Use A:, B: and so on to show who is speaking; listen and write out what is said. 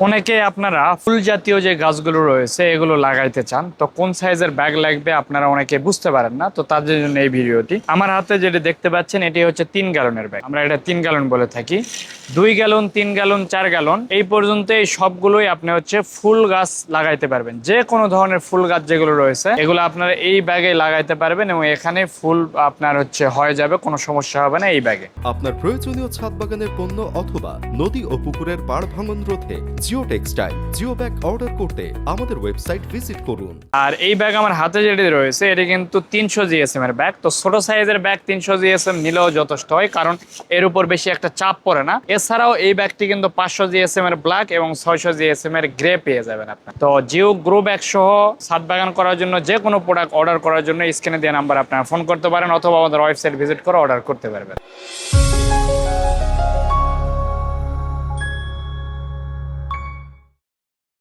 A: অনেকে আপনারা ফুল জাতীয় যে গাছগুলো রয়েছে এগুলো লাগাইতে চান, তো কোন সাইজের ব্যাগ লাগবে আপনারা অনেকে বুঝতে পারেন না, তো তাদের জন্য এই ভিডিওটি। আমার হাতে যেটা দেখতে পাচ্ছেন এটি হচ্ছে 3 গ্যালনের ব্যাগ, আমরা এটা 3 গ্যালন বলে থাকি। 2 গ্যালন, 3 গ্যালন, 4 গ্যালন এই পর্যন্ত এই সবগুলোই আপনি হচ্ছে ফুল গাছ লাগাইতে পারবেন। যে কোনো ধরনের ফুল গাছ যেগুলো রয়েছে এগুলো আপনারা এই ব্যাগে লাগাইতে পারবেন এবং এখানে ফুল আপনার হচ্ছে হয়ে যাবে, কোনো সমস্যা হবে না এই ব্যাগে।
B: আপনার প্রয়োজনীয় ছাদ বাগানের পণ্য অথবা নদী ও পুকুরের পাড় ভাঙন রোধে geo textile geo bag order করতে আমাদের ওয়েবসাইট ভিজিট করুন।
A: আর এই ব্যাগ আমার হাতে যেটি রয়েছে এটি কিন্তু 300 জিএসএম এর ব্যাগ। তো ছোট সাইজের ব্যাগ 300 জিএসএম নিলেও যথেষ্ট হয়, কারণ এর উপর বেশি একটা চাপ পড়ে না। এছাড়াও এই ব্যাগটি কিন্তু 500 জিএসএম এর ব্ল্যাক এবং 600 জিএসএম এর গ্রে পেয়ে যাবেন আপনার। তো জিও গ্রো ব্যাগ সহ ছাদ বাগান করার জন্য যে কোনো প্রোডাক্ট অর্ডার করার জন্য স্ক্রিনে দেওয়া নাম্বার আপনারা ফোন করতে পারেন অথবা আমাদের ওয়েবসাইট ভিজিট করে অর্ডার করতে পারবেন।